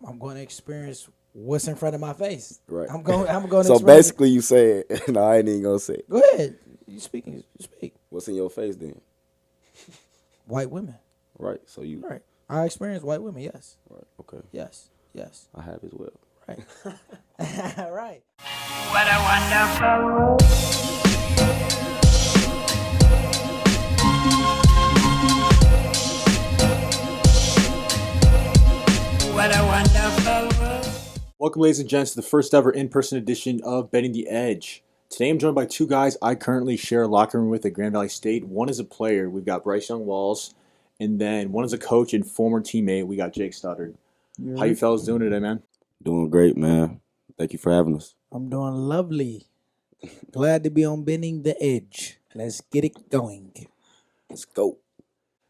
I'm going to experience what's in front of my face. Right. I'm going to So experience. basically, you said, no, I ain't even gonna say it. Go ahead. You speak. You speak. What's in your face then? White women. Right. So you. Right. I experience white women. Yes. Right. Okay. Yes. Yes. I have as well. Right. Right. What a wonderful world. What a wonderful world. Welcome, ladies and gents, to the first ever in-person edition of Betting the Edge. Today I'm joined by two guys I currently share a locker room with at Grand Valley State. One is a player. We've got Bryce Young-Walls. And then one is a coach and former teammate. We got Jake Studdard. How you fellas doing today, man? Doing great, man. Thank you for having us. I'm doing lovely. Glad to be on Bending the Edge. Let's get it going. Let's go.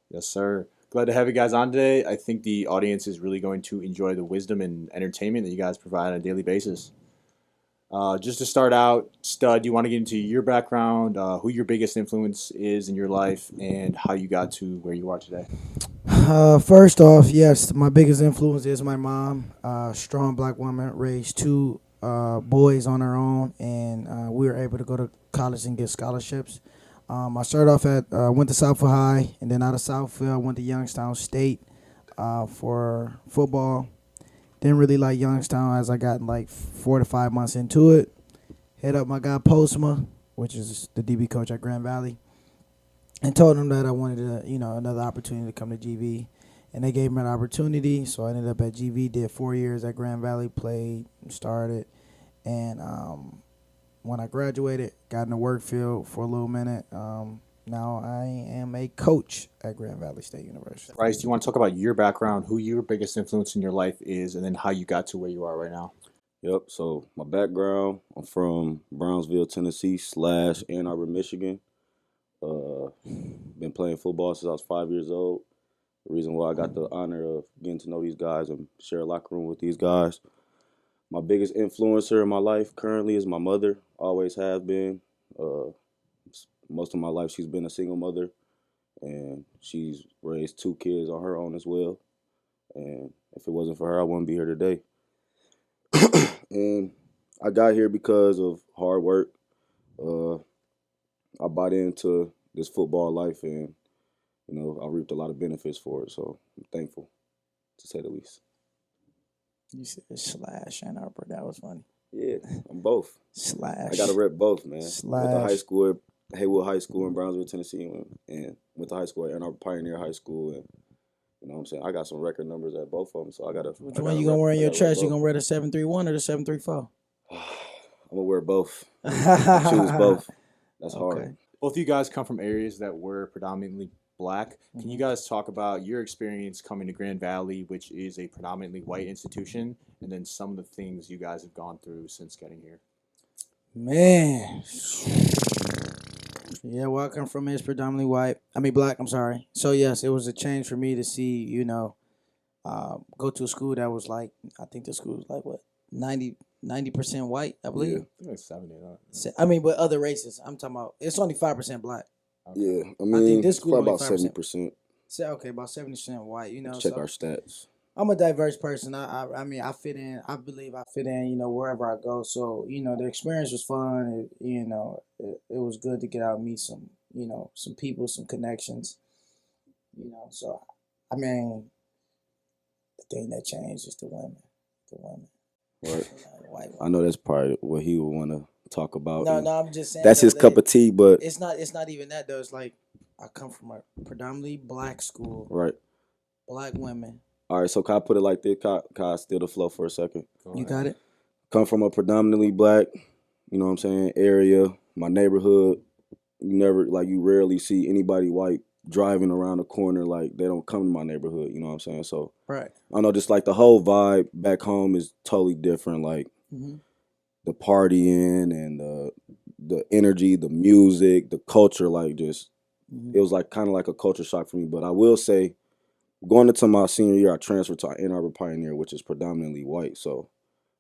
Yes, sir. Glad to have you guys on today. I think the audience is really going to enjoy the wisdom and entertainment that you guys provide on a daily basis. Just to start out, Stud, you want to get into your background, who your biggest influence is in your life, and how you got to where you are today? First off, yes, my biggest influence is my mom. Strong black woman, raised two boys on her own, and we were able to go to college and get scholarships. I started off went to Southfield High, and then out of Southfield, I went to Youngstown State for football. Didn't really like Youngstown as I got like 4 to 5 months into it. Hit up my guy Postma, which is the DB coach at Grand Valley, and told him that I wanted another opportunity to come to GV, and they gave me an opportunity. So I ended up at GV, did 4 years at Grand Valley, played, started, and when I graduated, got in the work field for a little minute. Now I am a coach at Grand Valley State University. Bryce, do you want to talk about your background, who your biggest influence in your life is, and then how you got to where you are right now? Yep. So my background, I'm from Brownsville, Tennessee / Ann Arbor, Michigan. Been playing football since I was 5 years old. The reason why I got the honor of getting to know these guys and share a locker room with these guys. My biggest influencer in my life currently is my mother. Always has been. Most of my life she's been a single mother, and she's raised 2 kids on her own as well. And if it wasn't for her, I wouldn't be here today. And I got here because of hard work. I bought into this football life, and I reaped a lot of benefits for it. So I'm thankful, to say the least. You said / Ann Arbor. That was funny. Yeah, I'm both. / I got to rep both, man. / Went to high school at Haywood High School in Brownsville, Tennessee, and went to high school at Ann Arbor Pioneer High School. And you know what I'm saying? I got some record numbers at both of them, so I got to. Which one you gonna wear in your chest? You gonna wear the 731 or the 734? I'm gonna wear both. Choose both. That's hard. Okay. Both of you guys come from areas that were predominantly black. Can you guys talk about your experience coming to Grand Valley, which is a predominantly white institution, and then some of the things you guys have gone through since getting here? Man. Yeah, where I come from is predominantly black, I'm sorry. So, yes, it was a change for me to see, go to a school that was like, I think the school was like, what, 90% white, I believe? Yeah, I think it's 70. But other races. I'm talking about, it's only 5% black. Okay. Yeah, I think mean, this it's school probably only about 5%. 70%. So, okay, about 70% white, Check so our stats. I'm a diverse person. I mean, I fit in. I believe I fit in, wherever I go. So, the experience was fun. It was good to get out and meet some people, some connections. So, I mean, the thing that changed is the women. Right. White women. I know that's probably what he would want to talk about. No, I'm just saying. That's his cup of tea, but it's not even that though. It's like I come from a predominantly black school. right. Black women. All right, so can I put it like this? Can I steal the flow for a second? You got it? Come from a predominantly black, area, my neighborhood. You rarely see anybody white driving around the corner. Like, they don't come to my neighborhood, you know what I'm saying? So, Right. I know just like the whole vibe back home is totally different. Like, the partying and the energy, the music, the culture, like just, it was like kind of like a culture shock for me. But I will say, going into my senior year, I transferred to Ann Arbor Pioneer, which is predominantly white. So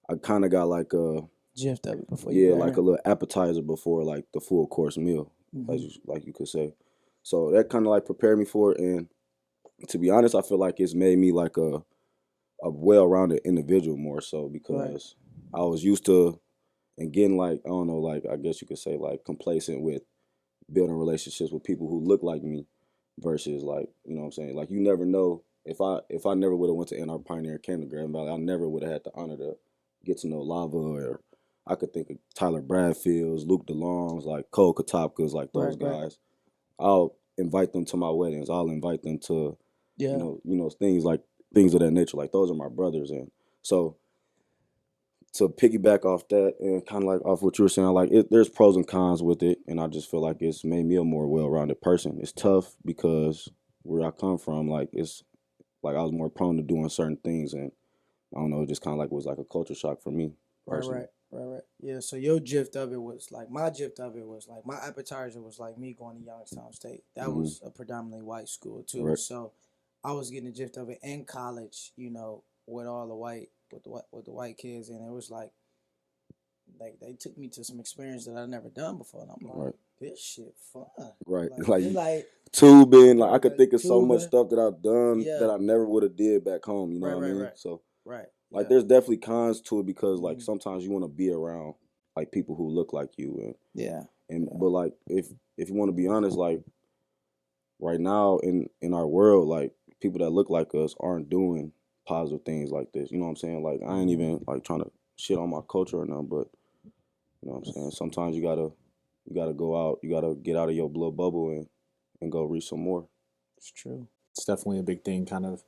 I kind of got like a Jiffed of it before you got like here. a little appetizer before like the full course meal, like you could say. So that kind of like prepared me for it. And to be honest, I feel like it's made me like a a well-rounded individual more so because I was used to and getting like I don't know, like I guess you could say like complacent with building relationships with people who look like me versus like, you know what I'm saying? Like you never know if I never would have went to Ann Arbor Pioneer Kindergarten Valley, I never would have had the honor to get to know Lava or I could think of Tyler Bradfields, Luke DeLongs, like Cole Katopkas, like those guys. I'll invite them to my weddings. I'll invite them to things of that nature. Like those are my brothers, and so to piggyback off that and kind of like off what you were saying, like there's pros and cons with it, and I just feel like it's made me a more well-rounded person. It's tough because where I come from, like it's like I was more prone to doing certain things, and I don't know, it just kind of like was like a culture shock for me personally. Right. Yeah, so your gift of it was like my gift of it was like my appetizer was like me going to Youngstown State. That was a predominantly white school too. Right. So I was getting the gift of it in college, with all the with the white kids, and it was like they took me to some experience that I'd never done before, and I'm like, this shit fun. Right. Like tubing, like I could think of so tubing. much stuff that I've done that I never would have did back home. You know what I mean? Right. So Right. like there's definitely cons to it because like sometimes you want to be around like people who look like you but like if you want to be honest, like right now in our world, like people that look like us aren't doing positive things like this. You know what I'm saying? Like I ain't even like trying to shit on my culture or nothing, but you know what I'm saying? Sometimes you gotta go out, you gotta get out of your little bubble and go reach some more. It's true. It's definitely a big thing, kind of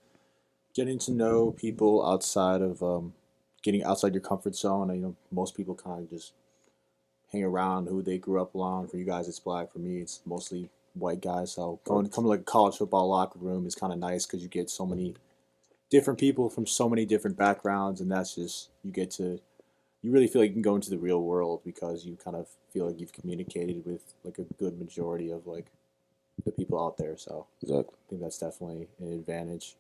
getting to know people outside of getting outside your comfort zone. Most people kind of just hang around who they grew up along. For you guys, it's black. For me, it's mostly white guys. So coming to like a college football locker room is kind of nice because you get so many different people from so many different backgrounds, and that's just you really feel like you can go into the real world because you kind of feel like you've communicated with like a good majority of like the people out there. So exactly. I think that's definitely an advantage.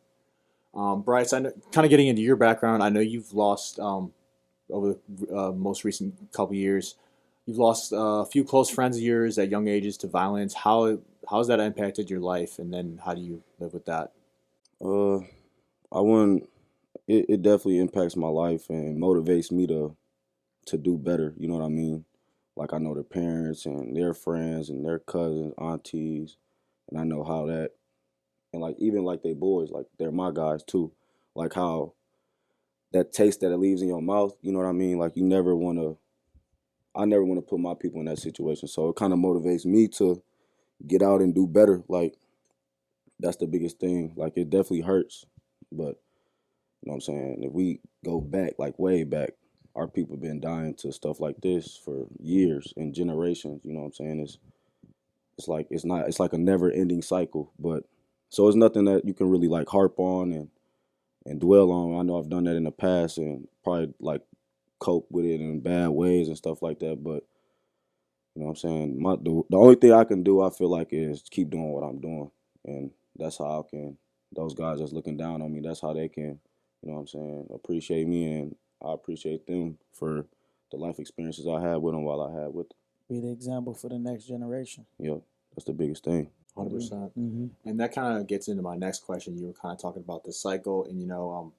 Bryce, I know, kind of getting into your background, I know you've lost over the most recent couple years. You've lost a few close friends of yours at young ages to violence. How's that impacted your life, and then how do you live with that? I wouldn't. It definitely impacts my life and motivates me to do better. You know what I mean? Like I know their parents and their friends and their cousins, aunties, and I know how that and like even like they boys, like they're my guys too. Like how that taste that it leaves in your mouth, you know what I mean? Like I never want to put my people in that situation. So it kind of motivates me to get out and do better. Like that's the biggest thing. Like it definitely hurts, but you know what I'm saying? If we go back, like way back, our people been dying to stuff like this for years and generations. You know what I'm saying? It's like a never ending cycle. But so it's nothing that you can really like harp on and dwell on. I know I've done that in the past and probably like cope with it in bad ways and stuff like that. But you know what I'm saying? The only thing I can do, I feel like, is keep doing what I'm doing, and that's how I can. Those guys that's looking down on me, that's how they can, you know what I'm saying, appreciate me, and I appreciate them for the life experiences I had with them while I had with them. Be the example for the next generation. Yeah, that's the biggest thing. 100%. And that kind of gets into my next question. You were kind of talking about the cycle, and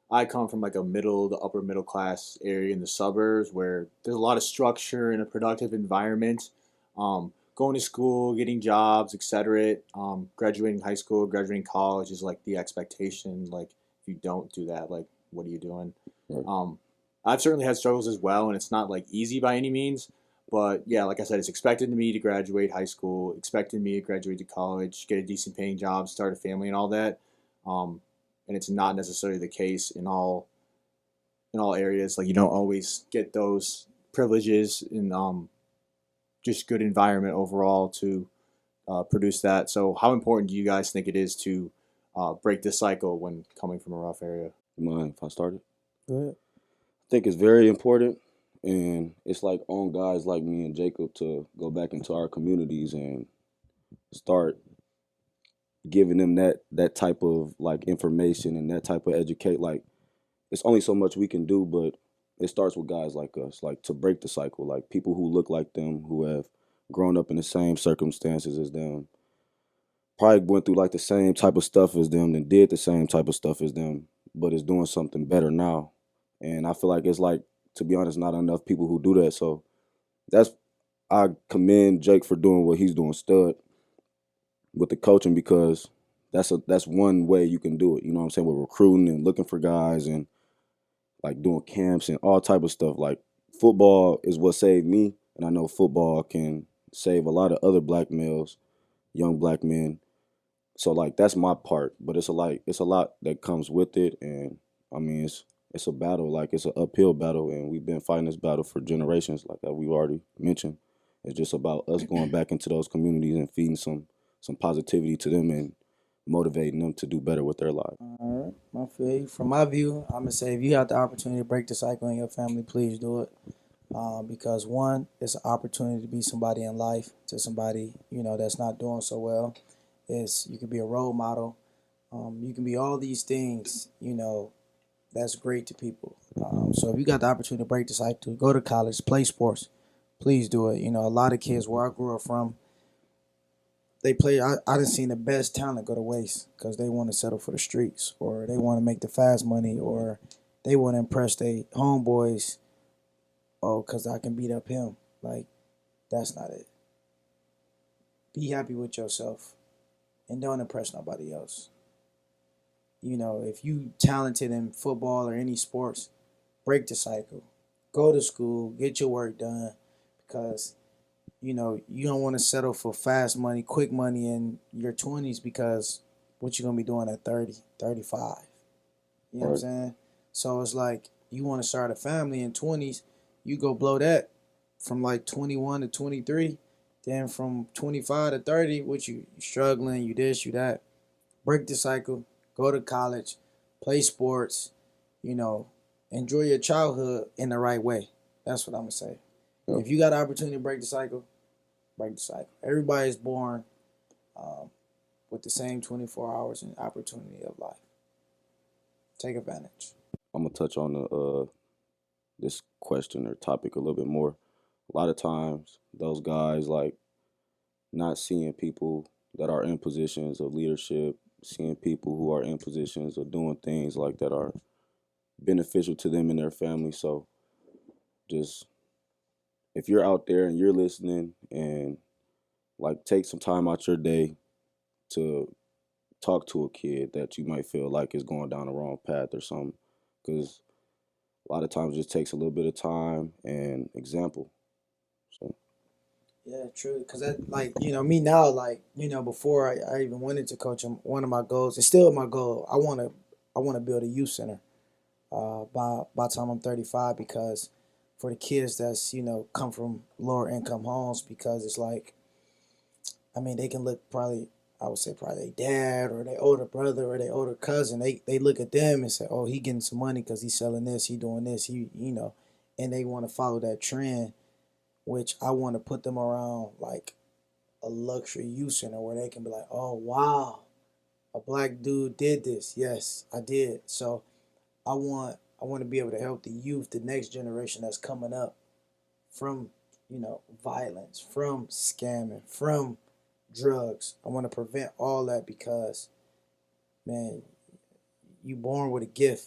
I come from like a upper middle class area in the suburbs where there's a lot of structure and a productive environment. Going to school, getting jobs, etc. Graduating high school, graduating college is like the expectation. Like if you don't do that, like what are you doing? Right. I've certainly had struggles as well, and it's not like easy by any means. But yeah, like I said, it's expected of me to graduate high school, expected me to graduate to college, get a decent paying job, start a family, and all that. And it's not necessarily the case in all areas. Like you don't always get those privileges in just good environment overall to produce that. So how important do you guys think it is to break this cycle when coming from a rough area? You mind if I started? Go ahead. I think it's very important, and it's like on guys like me and Jacob to go back into our communities and start giving them that type of like information and that type of educate. Like it's only so much we can do, but it starts with guys like us, like to break the cycle, like people who look like them, who have grown up in the same circumstances as them, probably went through like the same type of stuff as them and did the same type of stuff as them, but is doing something better now. And I feel like it's like, to be honest, not enough people who do that. So that's I commend Jake for doing what he's doing, Stud, with the coaching, because that's one way you can do it. You know what I'm saying? With recruiting and looking for guys and like doing camps and all type of stuff. Like football is what saved me, and I know football can save a lot of other black males, young black men. So like that's my part, but it's a lot that comes with it, and I mean it's a battle, like it's an uphill battle, and we've been fighting this battle for generations, like that we've already mentioned. It's just about us going back into those communities and feeding some positivity to them and motivating them to do better with their lives. All right, I feel you. From my view, I'm gonna say if you have the opportunity to break the cycle in your family, please do it. Because one, it's an opportunity to be somebody in life to somebody that's not doing so well. Is you can be a role model. You can be all these things. That's great to people. So if you got the opportunity to break the cycle, go to college, play sports, please do it. A lot of kids where I grew up from, they play. I done seen the best talent go to waste because they want to settle for the streets, or they want to make the fast money, or they want to impress their homeboys. Oh, because I can beat up him. Like, that's not it. Be happy with yourself and don't impress nobody else. If you talented in football or any sports, break the cycle. Go to school, get your work done, because you don't want to settle for fast money, quick money in your 20s, because what you going to be doing at 30, 35. You know what I'm Right. saying? So it's like you want to start a family in 20s, you go blow that from like 21 to 23, then from 25 to 30, what you struggling, you this, you that. Break the cycle, go to college, play sports, you know, enjoy your childhood in the right way. That's what I'm gonna say. Yep. If you got an opportunity to break the cycle, break the cycle. Everybody is born with the same 24 hours and opportunity of life. Take advantage. I'm gonna touch on the this question or topic a little bit more. A lot of times, those guys like not seeing people that are in positions of leadership, seeing people who are in positions of doing things like that are beneficial to them and their family. So just if you're out there and you're listening and like take some time out your day to talk to a kid that you might feel like is going down the wrong path or something, because a lot of times it just takes a little bit of time and example. So Yeah, true. Cause me now, before I even went into coaching, one of my goals, it's still my goal. I wanna build a youth center. By the time I'm 35, because for the kids that's come from lower income homes, because it's like, I mean, they can look probably, I would say probably their dad or their older brother or their older cousin. They look at them and say, oh, he getting some money because he's selling this, he doing this, and they want to follow that trend, which I want to put them around like a luxury youth center where they can be like, oh wow, a black dude did this. Yes, I did. So I want to be able to help the youth, the next generation that's coming up from violence, from scamming, from drugs. I want to prevent all that, because man, you born with a gift.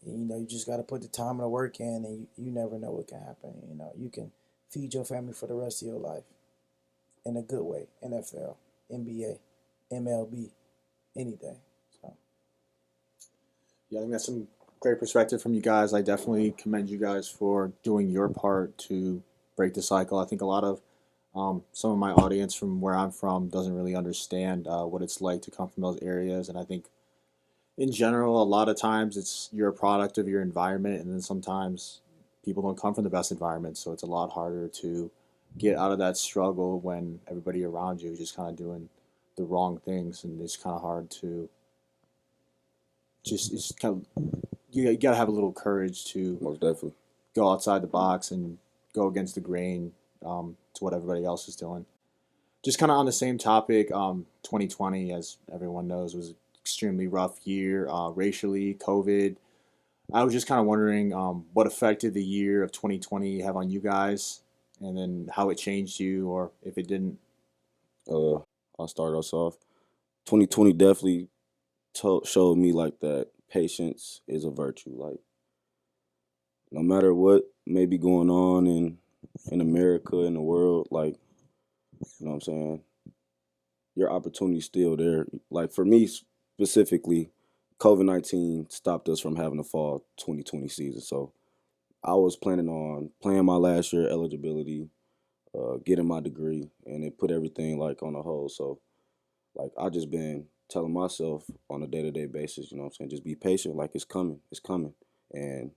You just got to put the time and the work in, and you never know what can happen. You can feed your family for the rest of your life in a good way. NFL, NBA, MLB, anything. So Yeah, I think that's some great perspective from you guys. I definitely commend you guys for doing your part to break the cycle. I think a lot of some of my audience from where I'm from doesn't really understand what it's like to come from those areas, and I think in general, a lot of times you're a product of your environment, and then sometimes people don't come from the best environment, so it's a lot harder to get out of that struggle when everybody around you is just kind of doing the wrong things, and it's kind of hard to just it's kind of you got to have a little courage to most definitely. go outside the box and go against the grain to what everybody else is doing. Just kind of on the same topic, 2020, as everyone knows, was an extremely rough year racially, COVID. I was just kind of wondering what effect did the year of 2020 have on you guys, and then how it changed you, or if it didn't. I'll start us off. 2020 definitely showed me like that patience is a virtue. Like, no matter what may be going on in America, in the world, like, you know what I'm saying, your opportunity's still there. Like, for me specifically, COVID-19 stopped us from having a fall 2020 season. So I was planning on playing my last year eligibility, getting my degree, and it put everything like on a hold. So like I just been telling myself on a day-to-day basis, you know what I'm saying, just be patient, like it's coming, it's coming. And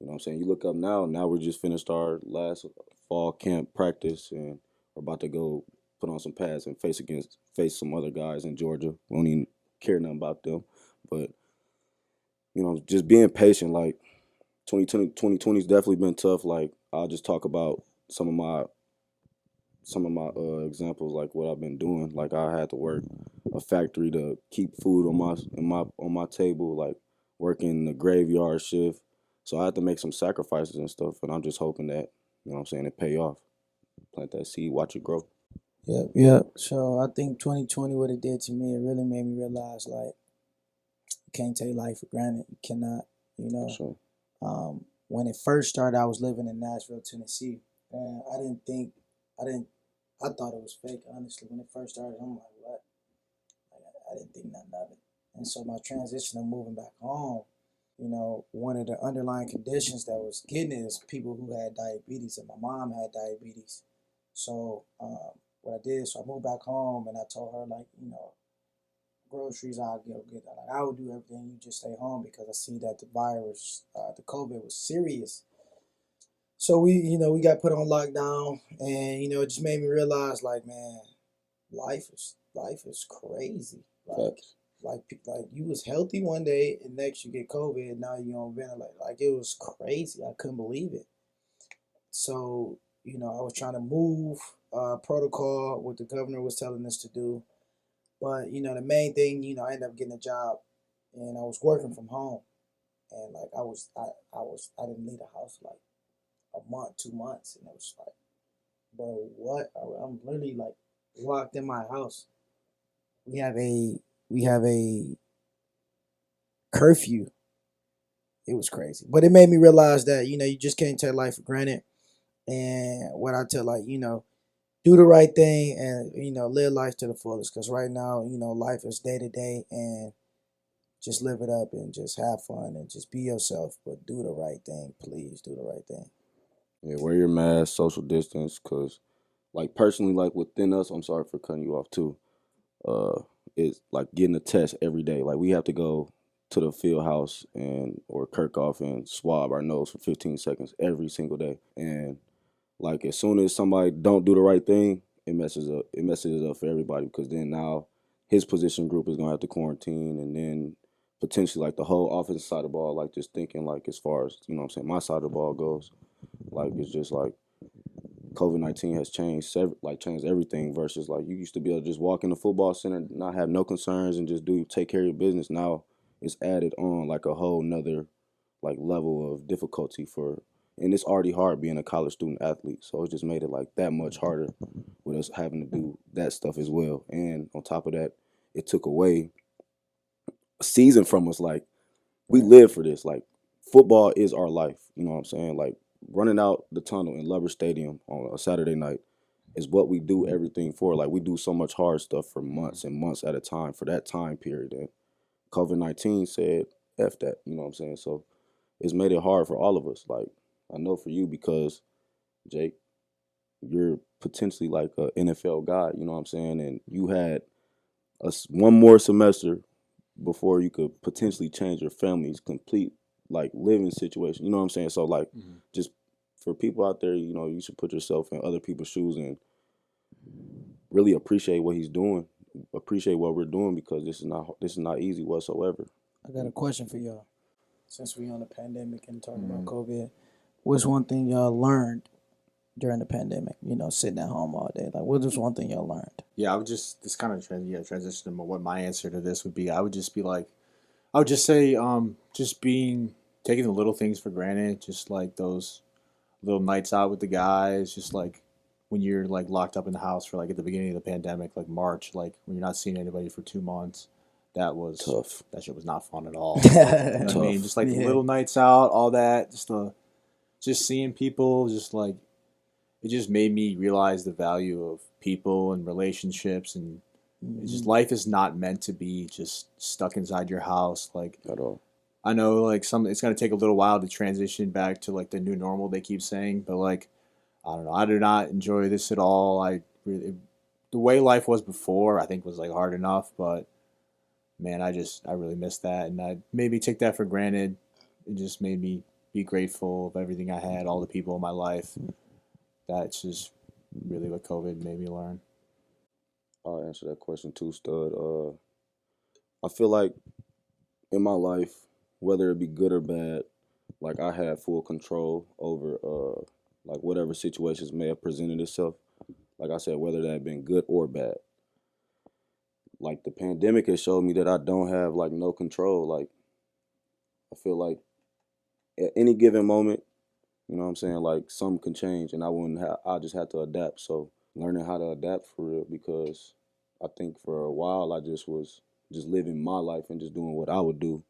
you know what I'm saying, you look up now we just finished our last fall camp practice and we're about to go put on some pads and face some other guys in Georgia. We don't even care nothing about them. But, you know, just being patient, like 2020's definitely been tough. Like I'll just talk about some of my examples, like what I've been doing. Like I had to work a factory to keep food on my table, like working the graveyard shift. So I had to make some sacrifices and stuff, and I'm just hoping that, you know what I'm saying, it pay off. Plant that seed, watch it grow. Yep, yep. So I think 2020, what it did to me, it really made me realize like you can't take life for granted. You cannot, you know. So When it first started, I was living in Nashville, Tennessee, and I didn't, I thought it was fake. Honestly, when it first started, I'm like, what? Like, I didn't think nothing of it. And so my transition of moving back home, you know, one of the underlying conditions that was getting it is people who had diabetes, and my mom had diabetes. So what I did, so I moved back home, and I told her like, you know, groceries I'll go get. Like I would do everything. You just stay home because I see that the virus, the COVID was serious. So we got put on lockdown, and it just made me realize, like, man, life is crazy. facts. Like you was healthy one day, and next you get COVID, and now you on ventilator. Like it was crazy. I couldn't believe it. So I was trying to move protocol what the governor was telling us to do, but the main thing, I ended up getting a job, and I was working from home, and like I didn't leave the house like a month, 2 months, and it was like, bro, what? I'm literally like locked in my house. We have a curfew. It was crazy, but it made me realize that you just can't take life for granted. And what I tell, like, do the right thing, and live life to the fullest. Because right now, life is day to day, and just live it up and just have fun and just be yourself. But do the right thing, please. Do the right thing. Yeah, wear your mask, social distance, cause like personally, like within us, I'm sorry for cutting you off too. Uh, is like getting a test every day. Like we have to go to the field house and or Kirkhoff and swab our nose for 15 seconds every single day. And like as soon as somebody don't do the right thing, it messes it up for everybody because then now his position group is gonna have to quarantine and then potentially like the whole offensive side of the ball, like just thinking like as far as, you know what I'm saying, my side of the ball goes, like it's just like COVID-19 has changed everything versus like you used to be able to just walk in the football center, not have no concerns and just take care of your business. Now it's added on like a whole nother like level of difficulty and it's already hard being a college student athlete. So it just made it like that much harder with us having to do that stuff as well. And on top of that, it took away a season from us. Like we live for this. Like football is our life. You know what I'm saying? Like running out the tunnel in Lover Stadium on a Saturday night is what we do everything for. Like we do so much hard stuff for months and months at a time for that time period. And COVID-19 said, F that, you know what I'm saying? So it's made it hard for all of us. Like I know for you because Jake, you're potentially like a NFL guy, you know what I'm saying? And you had one more semester before you could potentially change your family's complete like living situation. You know what I'm saying? So like just for people out there, you should put yourself in other people's shoes and really appreciate what he's doing. Appreciate what we're doing because this is not easy whatsoever. I got a question for y'all. Since we on the pandemic and talking about COVID, what's one thing y'all learned during the pandemic? Sitting at home all day. Like, what was one thing y'all learned? Yeah, I would just this kind of transition to what my answer to this would be. I would just be like, I would just say, just taking the little things for granted, just like those little nights out with the guys, just like when you're like locked up in the house for like at the beginning of the pandemic, like March, like when you're not seeing anybody for 2 months, That Tough. shit was not fun at all. You know what I Tough. mean? Just like the Yeah. little nights out, all that, just seeing people, just like it just made me realize the value of people and relationships, and it's just life is not meant to be just stuck inside your house. Like At all. I know like it's gonna take a little while to transition back to like the new normal they keep saying, but like I don't know, I do not enjoy this at all. The way life was before, I think was like hard enough, but man, I really miss that, and I maybe take that for granted. It just made me be grateful of everything I had, all the people in my life. That's just really what COVID made me learn. I'll answer that question too, Stud. I feel like in my life, whether it be good or bad, like I had full control over like whatever situations may have presented itself. Like I said, whether that had been good or bad. Like the pandemic has showed me that I don't have like no control. Like I feel like at any given moment, you know what I'm saying, like something can change and I just had to adapt. So learning how to adapt for real, because I think for a while I just was just living my life and just doing what I would do.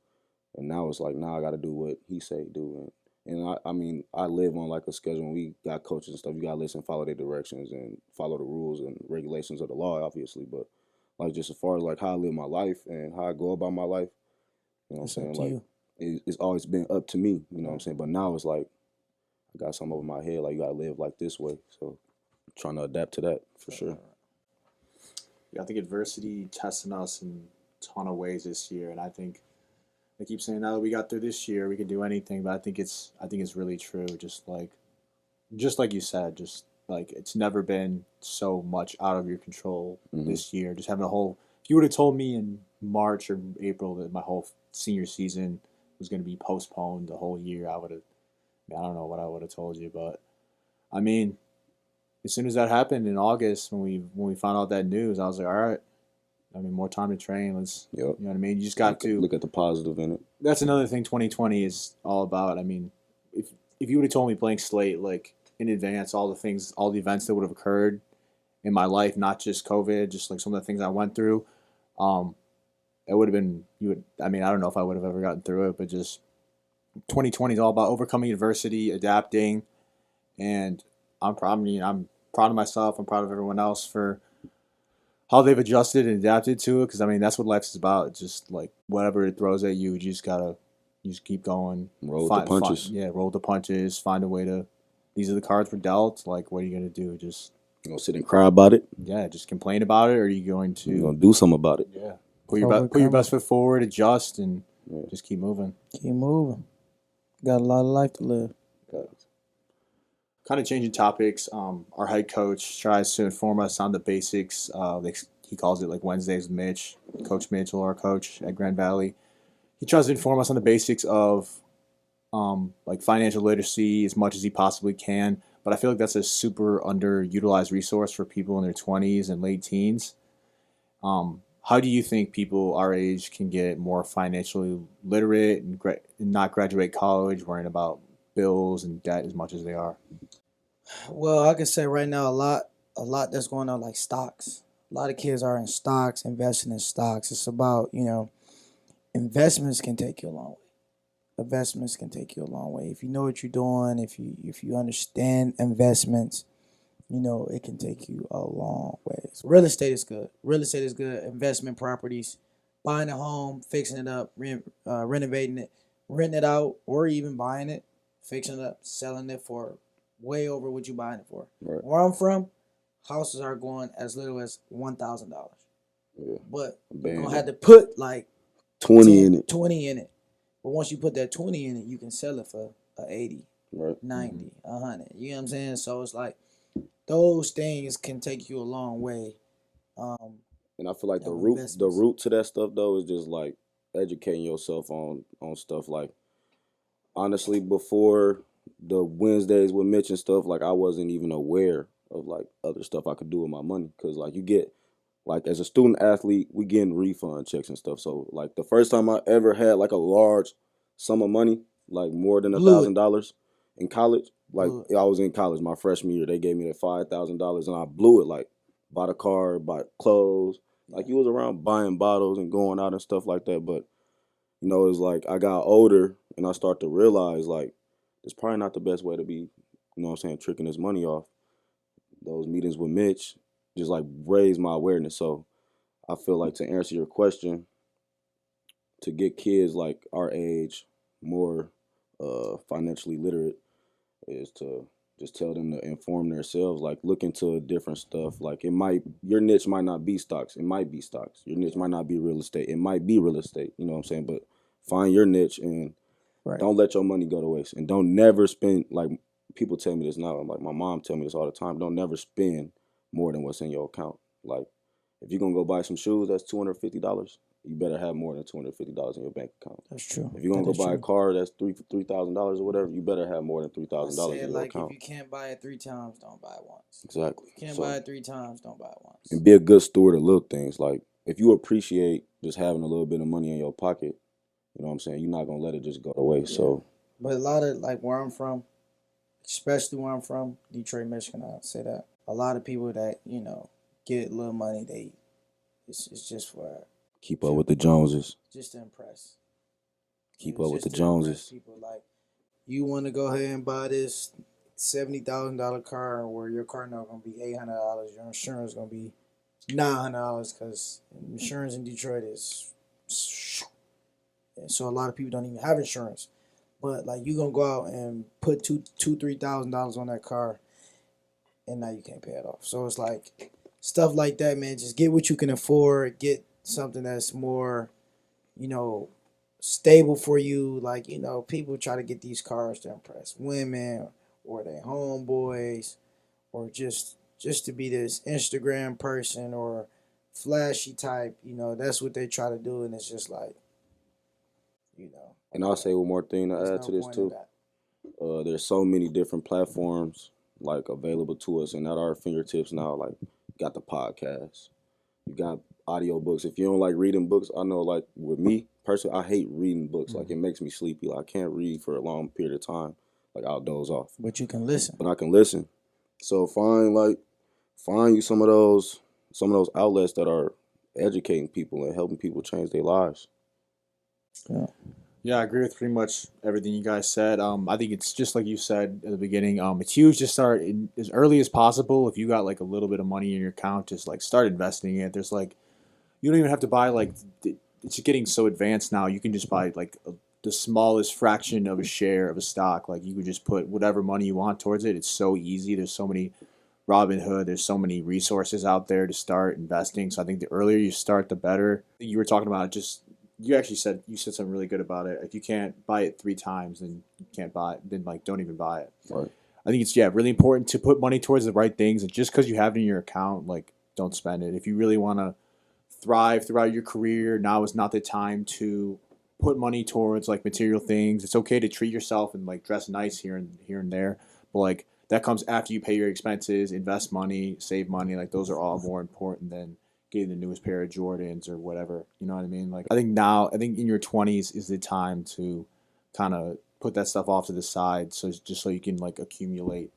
And now it's like, now I got to do what he say do. And I mean, I live on like a schedule. When we got coaches and stuff, you got to listen, follow their directions and follow the rules and regulations of the law, obviously. But like just as far as like how I live my life and how I go about my life, you know what I'm It's up saying? to Like you. it's always been up to me, you know what I'm saying? But now it's like I got something over my head, like you got to live like this way. So I'm trying to adapt to that for sure. Yeah, I think adversity testing us in a ton of ways this year, and I think they keep saying now that we got through this year, we can do anything. But I think it's really true. Just like you said, just like it's never been so much out of your control this year. Just having a whole. If you would have told me in March or April that my whole senior season was going to be postponed the whole year, I would have. I don't know what I would have told you, but I mean, as soon as that happened in August, when we found out that news, I was like, all right. I mean, more time to train. Let's, Yep. you know what I mean? You just got to look at the positive in it. That's another thing 2020 is all about. I mean, if you would have told me blank slate, like in advance, all the events that would have occurred in my life, not just COVID, just like some of the things I went through, it would have been, I mean, I don't know if I would have ever gotten through it, but just 2020 is all about overcoming adversity, adapting, and I'm proud of myself. I'm proud of everyone else for how they've adjusted and adapted to it, because I mean that's what life's about. It's just like whatever it throws at you, you just keep going. Roll the punches. Roll the punches. Find a way to. These are the cards we're dealt. Like, what are you gonna do? Just You gonna sit and cry about it? just complain about it, or are you going to? You gonna do something about it? Yeah, put your best foot forward, adjust, and just keep moving. Keep moving. Got a lot of life to live. Kind of changing topics. Our head coach tries to inform us on the basics. He calls it like Wednesdays with Mitch, Coach Mitchell, our coach at Grand Valley. He tries to inform us on the basics of like financial literacy as much as he possibly can. But I feel like that's a super underutilized resource for people in their 20s and late teens. How do you think people our age can get more financially literate and not graduate college worrying about bills and debt as much as they are? Well, I can say right now a lot that's going on, like stocks. A lot of kids are in stocks, investing in stocks. It's about, investments can take you a long way. Investments can take you a long way. If you know what you're doing, if you understand investments, it can take you a long way. So real estate is good. Real estate is good. Investment properties, buying a home, fixing it up, renovating it, renting it out, or even buying it, fixing it up, selling it for way over what you buying it for. Right. Where I'm from, houses are going as little as $1,000. Yeah. But you're Bang. gonna have to put like 20 in it. 20 in it. But once you put that 20 in it, you can sell it for a 80, Right. 90, 100. You know what I'm saying? So it's like those things can take you a long way. And I feel like the of root investments. to that stuff though is just like educating yourself on stuff. Like honestly, before the Wednesdays with Mitch and stuff, like I wasn't even aware of like other stuff I could do with my money, because like you get like as a student athlete, we getting refund checks and stuff. So like the first time I ever had like a large sum of money, like more than $1,000 in college, like I was in college my freshman year, they gave me that $5,000 and I blew it. Like bought a car, bought clothes, Like you was around buying bottles and going out and stuff like that, but it's like I got older and I start to realize like it's probably not the best way to be, tricking his money off. Those meetings with Mitch just like raised my awareness. So I feel like to answer your question, to get kids like our age more financially literate is to just tell them to inform themselves, like look into different stuff. Like your niche might not be stocks, it might be stocks. Your niche might not be real estate, it might be real estate. You know what I'm saying? But find your niche and Right. don't let your money go to waste. And don't never spend, like people tell me this now, like my mom tell me this all the time, don't never spend more than what's in your account. Like if you're gonna go buy some shoes that's $250, you better have more than $250 in your bank account. That's true. If you're gonna go buy a car that's $3,000 or whatever, you better have more than $3,000 in your like account. if you can't buy it 3 times, don't buy it once. Exactly. If you can't buy it 3 times, don't buy it once. And be a good steward of little things. Like if you appreciate just having a little bit of money in your pocket, you know what I'm saying, you're not gonna let it just go to waste. Yeah. So but a lot of like where I'm from, especially where I'm from, Detroit, Michigan, I'd say that a lot of people that, get a little money, it's just for keep up with the Joneses. just to impress. Keep It's up with just the to impress Joneses. people. Like, you want to go ahead and buy this $70,000 car where your car note gonna be $800, your insurance gonna be $900 because insurance in Detroit is. And so a lot of people don't even have insurance. But like you gonna go out and put $3,000 on that car, and now you can't pay it off. So it's like stuff like that, man. Just get what you can afford. Get something that's more, stable for you. Like people try to get these cars to impress women or their homeboys, or just to be this Instagram person or flashy type. That's what they try to do, and it's just like, And I'll say one more thing to add to this too. There's so many different platforms like available to us and at our fingertips now. Like you got the podcast, you got audio books. If you don't like reading books, I know like with me personally, I hate reading books. Like it makes me sleepy. Like I can't read for a long period of time. Like I'll doze off. But you can listen. But I can listen. So find you some of those outlets that are educating people and helping people change their lives. Yeah. Yeah, I agree with pretty much everything you guys said. I think it's just like you said at the beginning. It's huge to start as early as possible. If you got like a little bit of money in your account, just like start investing in it. There's like, you don't even have to buy like, it's getting so advanced now. You can just buy like the smallest fraction of a share of a stock. Like you could just put whatever money you want towards it. It's so easy. There's so many Robinhood. There's so many resources out there to start investing. So I think the earlier you start, the better. You were talking about just. You said something really good about it. If you can't buy it 3 times, then you can't buy it. Then like don't even buy it. Right. I think it's really important to put money towards the right things. And just because you have it in your account, like don't spend it. If you really want to thrive throughout your career, now is not the time to put money towards like material things. It's okay to treat yourself and like dress nice here and there, but like that comes after you pay your expenses, invest money, save money. Like those are all more important than getting the newest pair of Jordans or whatever. You know what I mean? Like I think in your 20s is the time to kind of put that stuff off to the side, so you can like accumulate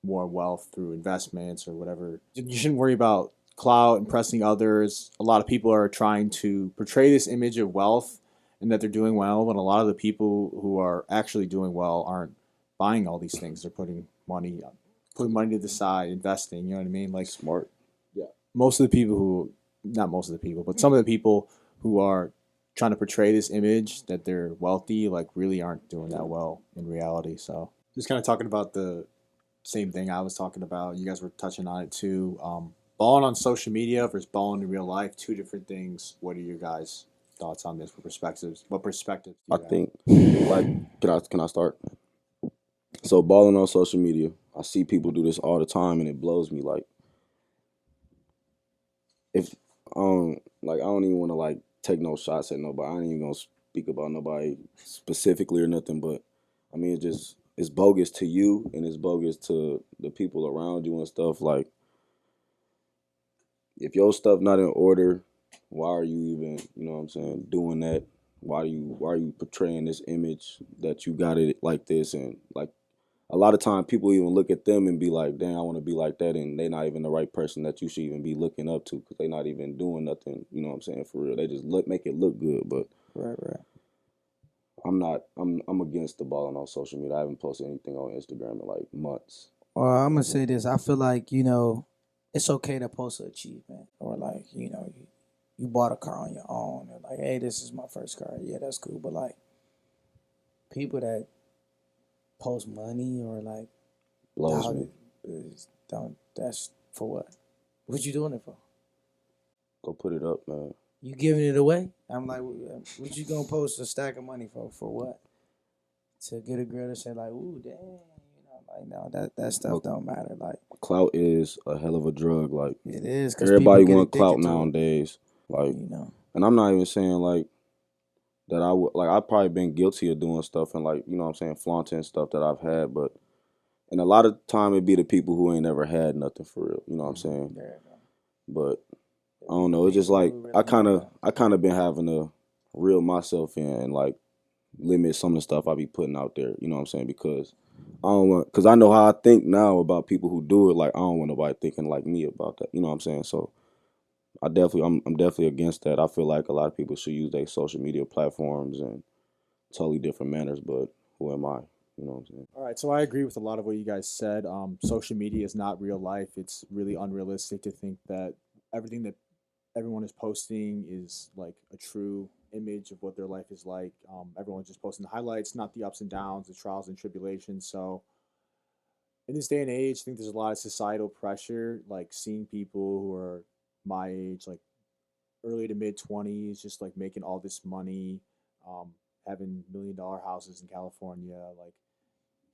more wealth through investments or whatever. You shouldn't worry about clout, impressing others. A lot of people are trying to portray this image of wealth and that they're doing well, but a lot of the people who are actually doing well aren't buying all these things. They're putting money to the side, investing. You know what I mean? Like Smart. most of the people not most of the people, but some of the people who are trying to portray this image that they're wealthy, like really aren't doing that well in reality. So just kind of talking about the same thing I was talking about. You guys were touching on it too. Balling on social media versus balling in real life, 2 different things. What are your guys' thoughts on this? What perspectives do you have? think, like, can I start? So balling on social media, I see people do this all the time, and it blows me. Like, if I don't even want to like take no shots at nobody. I ain't even gonna speak about nobody specifically or nothing. But I mean, it's bogus to you, and it's bogus to the people around you and stuff. Like, if your stuff not in order, why are you even, you know what I'm saying, doing that? Why are you portraying this image that you got it like this? And like, a lot of time people even look at them and be like, "Damn, I want to be like that," and they're not even the right person that you should even be looking up to because they're not even doing nothing. You know what I'm saying? For real, they just make it look good. But Right. I'm not. I'm against the balling on social media. I haven't posted anything on Instagram in like months. Well, I'm gonna say this. I feel like it's okay to post an achievement, or like you bought a car on your own, and like, hey, this is my first car. Yeah, that's cool. But like people that post money or like Blows me. don't. That's for what? What you doing it for? Go put it up, man. You giving it away? I'm like, what you gonna post a stack of money for? For what? To get a girl to say like, ooh, damn, like no, that stuff don't matter. Like Clout is a hell of a drug. Like it is because everybody people want get clout addicted to it, nowadays. Like, and I'm not even saying like that. I would like. I've probably been guilty of doing stuff and like what I'm saying, flaunting stuff that I've had, but and a lot of time it be the people who ain't never had nothing for real. You know what I'm saying? There you go. But I don't know. It's just like I kind of been having to reel myself in and like limit some of the stuff I be putting out there. You know what I'm saying? Because because I know how I think now about people who do it. Like I don't want nobody thinking like me about that. You know what I'm saying? So I'm definitely against that. I feel like a lot of people should use their social media platforms in totally different manners. But who am I? You know what I'm saying? All right, so I agree with a lot of what you guys said. Social media is not real life. It's really unrealistic to think that everything that everyone is posting is like a true image of what their life is like. Everyone's just posting the highlights, not the ups and downs, the trials and tribulations. So in this day and age, I think there's a lot of societal pressure, like seeing people who are my age, like early to mid 20s, just like making all this money, um, having $1 million houses in California. Like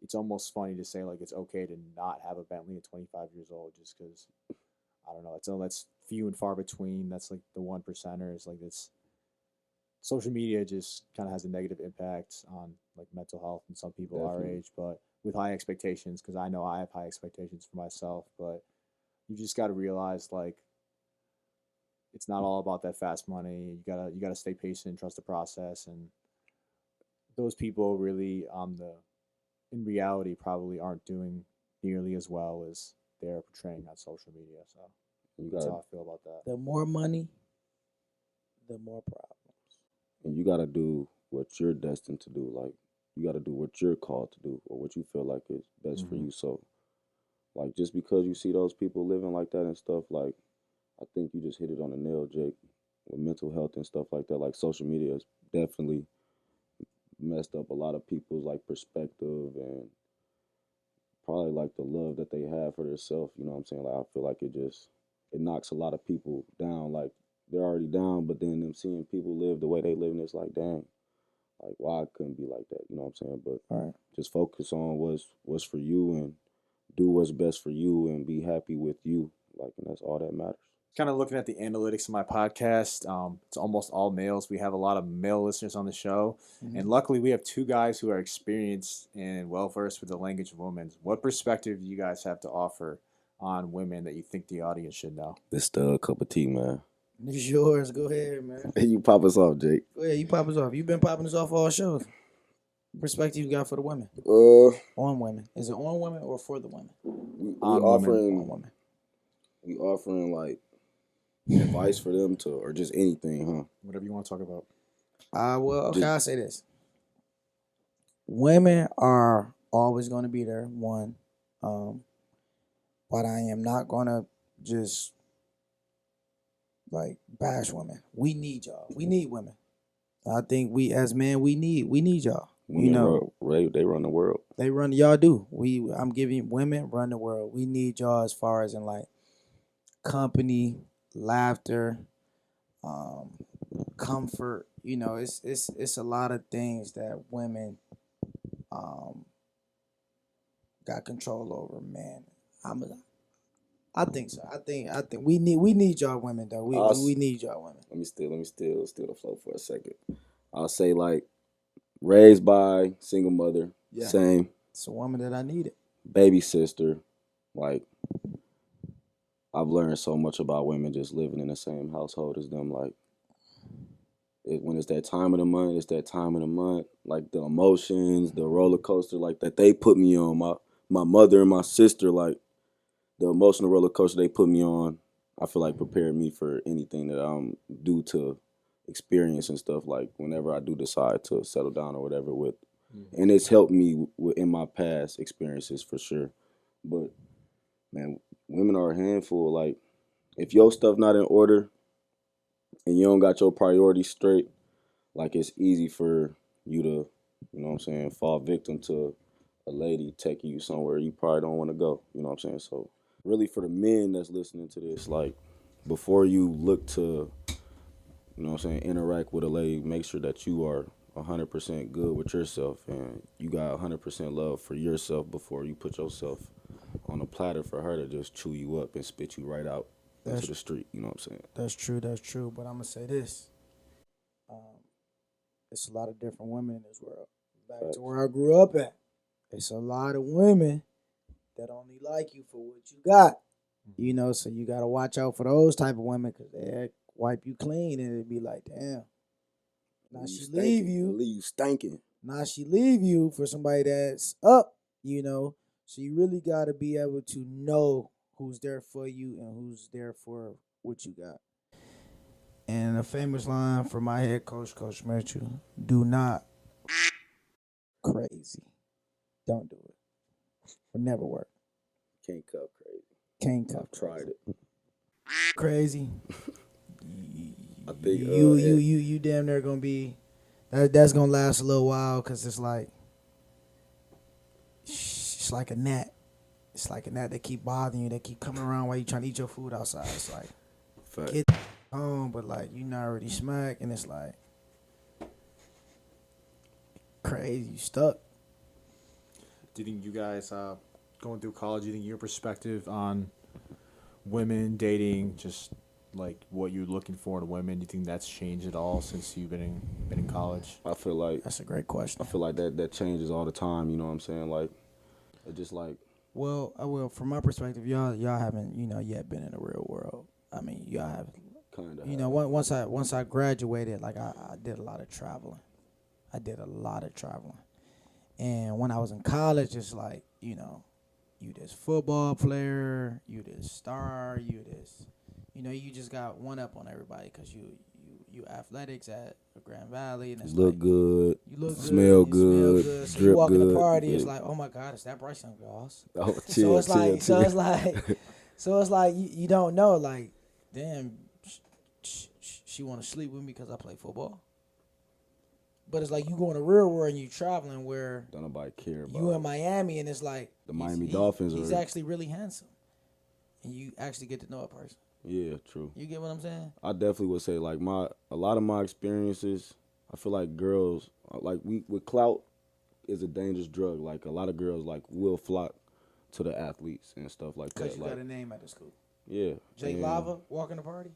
it's almost funny to say like it's okay to not have a Bentley at 25 years old just because I don't know. That's few and far between. That's like the one percenters. Like it's social media just kind of has a negative impact on like mental health in some people our Definitely. age, but with high expectations because I know I have high expectations for myself, but you just got to realize like it's not all about that fast money. You gotta stay patient and trust the process. And those people really in reality probably aren't doing nearly as well as they're portraying on social media. So You that's gotta how I feel about that. The more money, the more problems. and you gotta do what you're destined to do. Like you gotta do what you're called to do or what you feel like is best for Mm-hmm. you. So like just because you see those people living like that and stuff, like I think you just hit it on the nail, Jake, with mental health and stuff like that. Like social media has definitely messed up a lot of people's like perspective and probably like the love that they have for themselves. You know what I'm saying? Like I feel like it knocks a lot of people down. Like they're already down, but then them seeing people live the way they live, and it's like, dang, like why I couldn't be like that. You know what I'm saying? But All right. just focus on what's for you and do what's best for you and be happy with you. Like, and that's all that matters. Kind of looking at the analytics of my podcast, it's almost all males. We have a lot of male listeners on the show, and luckily we have two guys who are experienced and well versed with the language of women. What perspective do you guys have to offer on women that you think the audience should know? This cup of tea, man. It's yours. Go ahead, man. You pop us off, Jake. Go ahead. You pop us off. You've been popping us off all shows. Perspective you got for the women? On women. Is it on women or for the women? We On offering On women. we offering like advice for them to or just anything, huh? Whatever you want to talk about. Well, okay, I'll say this. Women are always going to be there, one. But I am not going to just like bash women. We need y'all. We need women. I think we as men we need y'all. They run the world. They run y'all do. I'm giving women run the world. We need y'all as far as in like company, laughter, comfort. It's a lot of things that women got control over, man. I think so. I think we need y'all women though. We need y'all women. Let me steal the flow for a second. I'll say like raised by single mother, Yeah. same It's a woman that I needed. baby sister. Like I've learned so much about women just living in the same household as them. Like when it's that time of the month, it's that time of the month. Like the emotions, the roller coaster, like that they put me on. my mother and my sister, like the emotional roller coaster they put me on, I feel like prepared me for anything that I'm due to experience and stuff. Like whenever I do decide to settle down or whatever with, and it's helped me in my past experiences for sure. But man, women are a handful. Like if your stuff not in order and you don't got your priorities straight, like it's easy for you to, you know what I'm saying, fall victim to a lady taking you somewhere you probably don't want to go. You know what I'm saying? So really for the men that's listening to this, like before you look to, you know what I'm saying, interact with a lady, make sure that you are 100% good with yourself and you got 100% love for yourself before you put yourself on a platter for her to just chew you up and spit you right out into the street. You know what I'm saying? That's true. That's true. But I'm gonna say this: it's a lot of different women in this world. Back to where I grew up at, it's a lot of women that only like you for what you got. You know, so you gotta watch out for those type of women because they wipe you clean and it'd be like, damn. Now she leave you. Leave you stinking. Now she leave you for somebody that's up. You know, so you really gotta be able to know who's there for you and who's there for what you got. And a famous line from my head coach, Coach Mitchell: "Do not crazy. Don't do it. Will never work. Can't cup crazy. Can't cuff I've tried it. crazy. I think You damn near gonna be that's gonna last a little while because it's like a gnat. It's like a gnat that keep bothering you. They keep coming around while you trying to eat your food outside. It's like fact. get home, but like you not already smacked, and it's like crazy. You stuck. Do you think you guys going through college? Do you think your perspective on women dating, just like what you're looking for in women, do you think that's changed at all since you've been in college? I feel like That's a great question. I feel like that changes all the time. You know what I'm saying? Like it just like Well, from my perspective, y'all haven't yet been in the real world. I mean, y'all have kind of. once I graduated, like I did a lot of traveling. And when I was in college, it's like, you this football player, you this star, you this, you just got one up on everybody because you athletics at Grand Valley, and it's look like, good, you look smell good, good, So drip you walk in good. the party, Yeah. it's like, oh my God, it's that Bryce Young-Walls. Oh, chill, So it's like you don't know, like, damn, she want to sleep with me because I play football. But it's like you go in the real world and you traveling where don't nobody care about you in Miami, and it's like the Miami Dolphins. He's are, actually really handsome, and you actually get to know a person. Yeah, true. You get what I'm saying? I definitely would say like a lot of my experiences, I feel like girls like with clout is a dangerous drug. Like a lot of girls like will flock to the athletes and stuff like that. Because you like, got a name at the school. Yeah. Jake and Lava walking the party.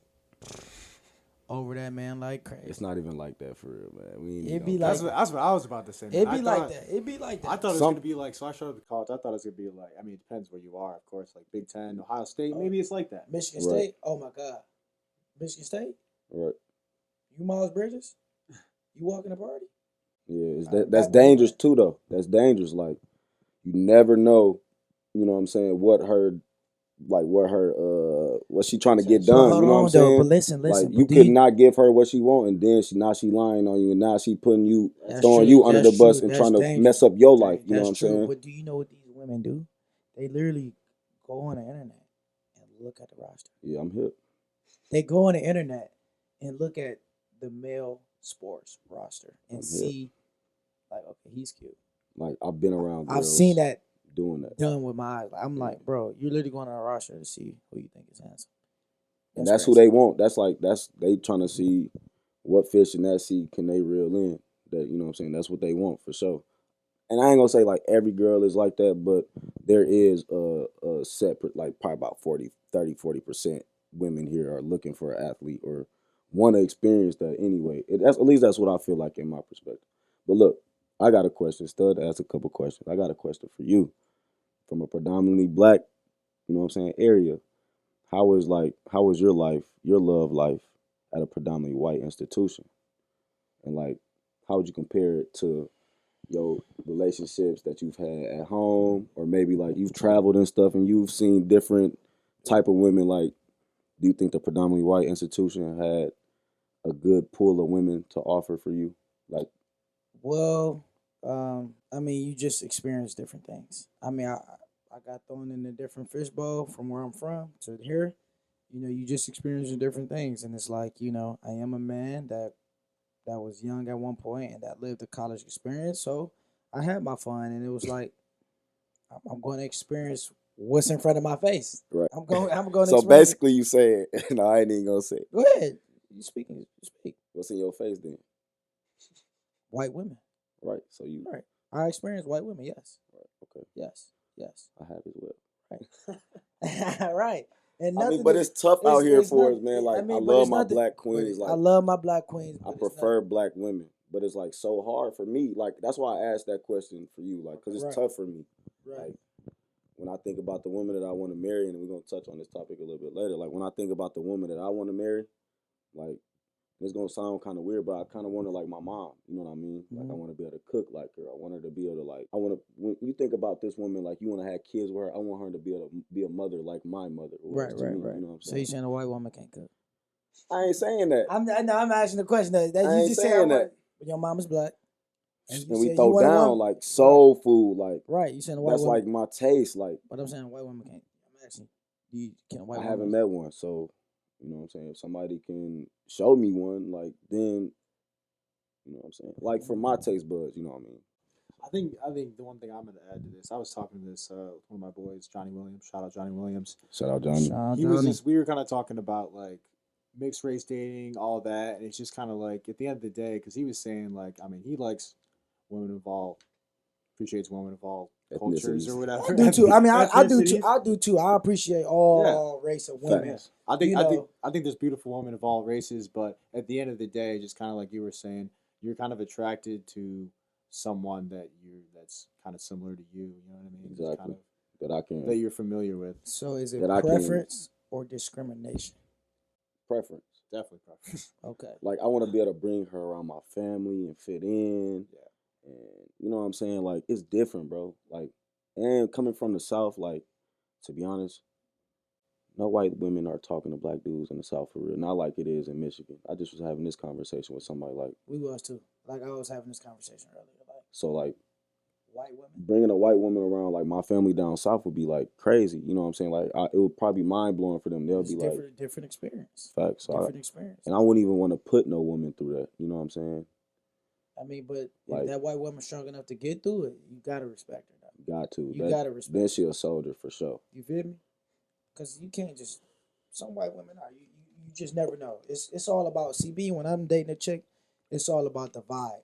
Over that man like crazy. It's not even like that for real, man. We ain't It be even like That's what I was about to say. Man. It be like that. It be like that. I thought it was going to be like, so I showed up to college. I thought it was going to be like, I mean, it depends where you are, of course, like Big Ten, Ohio State. Maybe it's like that. Michigan Right. State. Oh my God. Michigan State. right. You Miles Bridges. You walking the party. Yeah, that's dangerous too though. That's dangerous. Like you never know, you know what I'm saying, what she trying to get done. Hold You know what on, I'm saying? but listen. Like But you could not give her what she want, and then she lying on you, and now she putting you, throwing you under the bus and trying to mess up your life. You know what I'm saying? But do you know what these women do? They literally go on the internet and look at the roster. Yeah, I'm hip. They go on the internet and look at the male sports roster and see, like, okay, he's cute. Like I've been around girls I've seen that doing that. done with my eyes. I'm like, bro, you're literally going on a roster to see who you think is handsome. And that's who they want. That's they trying to see what fish in that sea can they reel in. That, you know what I'm saying? That's what they want for sure. And I ain't gonna say like every girl is like that, but there is a separate, like probably about 40% women here are looking for an athlete or want to experience that anyway. At least that's what I feel like in my perspective. But look, I got a question. Stud asked a couple questions. I got a question for you. From a predominantly black, you know what I'm saying, area, how was your life, your love life at a predominantly white institution? And like, how would you compare it to your relationships that you've had at home, or maybe like you've traveled and stuff, and you've seen different type of women. Like, do you think the predominantly white institution had a good pool of women to offer for you? Like, Well, I mean, you just experience different things. I mean, I got thrown in a different fishbowl from where I'm from to here. You know, you just experiencing different things, and it's like, you know, I am a man that was young at one point and that lived a college experience, so I had my fun, and it was like I'm going to experience what's in front of my face. right. I'm going to So experience. basically, you saying, no, I ain't even gonna say it. Go ahead. You speaking? You speak. What's in your face then? White women. Right. So you. Right. I experienced white women. Yes. Right. Okay. Yes. Yes. I have as well. Right. Right. And I mean, nothing but is- it's tough out here it's for not- us, man. Like, I but love it's my nothing- black but queens. Like, I love my black queens. I but it's not- prefer black women, but it's like so hard for me. Like, that's why I asked that question for you. Like, cause it's Right. tough for me. Right. Like, when I think about the woman that I want to marry, and we're gonna touch on this topic a little bit later. Like, when I think about the woman that I want to marry, like, it's gonna sound kind of weird, but I kind of want her like my mom. You know what I mean? Like, I Mhm. want to be able to cook like her. I want her to be able to like. I want to. When you think about this woman, like you want to have kids with her. I want her to be able to be a mother like my mother was Right. to Right. me. Right. You know what I'm So saying? you saying a white woman can't cook? I ain't saying that. I'm asking the question that I you ain't just said. saying that. But your mom is black, And you we said throw you want a down woman- like soul food, like Right. You saying a white that's woman? like my taste. Like, But I'm saying a white woman can't. I'm asking. Can a white I woman? haven't met one, so you know what I'm saying. If somebody can show me one, like then, you know what I'm saying. Like for my taste buds, you know what I mean. I think the one thing I'm going to add to this, I was talking to this with one of my boys, Johnny Williams. Shout out Johnny Williams. Shout out Johnny. He was just, we were kind of talking about like mixed race dating, all that, and it's just kind of like at the end of the day, because he was saying like, I mean, he likes women of all, appreciates women of all cultures Ethnicities. or whatever. I do too. I mean, I do too. Ethnicities. I do too. I appreciate all race of women. Facts. I think You I think know. I think there's beautiful women of all races, but at the end of the day, just kind of like you were saying, you're kind of attracted to someone that's kind of similar to you. You know what I mean? Just Exactly. kind of, That I can that you're familiar with. So is it That I can- preference or discrimination? preference. Definitely preference. Okay. Like I want to be able to bring her around my family and fit in. Yeah. And you know what I'm saying? Like it's different, bro. Like, and coming from the South, like to be honest, no white women are talking to black dudes in the South for real. Not like it is in Michigan. I just was having this conversation with somebody like, We was too. Like I was having this conversation earlier. Like so like white women. bringing a white woman around like my family down south would be like crazy. You know what I'm saying? Like it would probably be mind blowing for them. They'll It's be different, different experience. like, facts. So Different experience. and I wouldn't even want to put no woman through that. You know what I'm saying? I mean, but Like- if that white woman's strong enough to get through it, you gotta respect her. Though. Got to. You gotta respect Then her. she a soldier for sure. You feel me? Because you can't just. Some white women are. You just never know. It's all about CB. When I'm dating a chick, it's all about the vibe.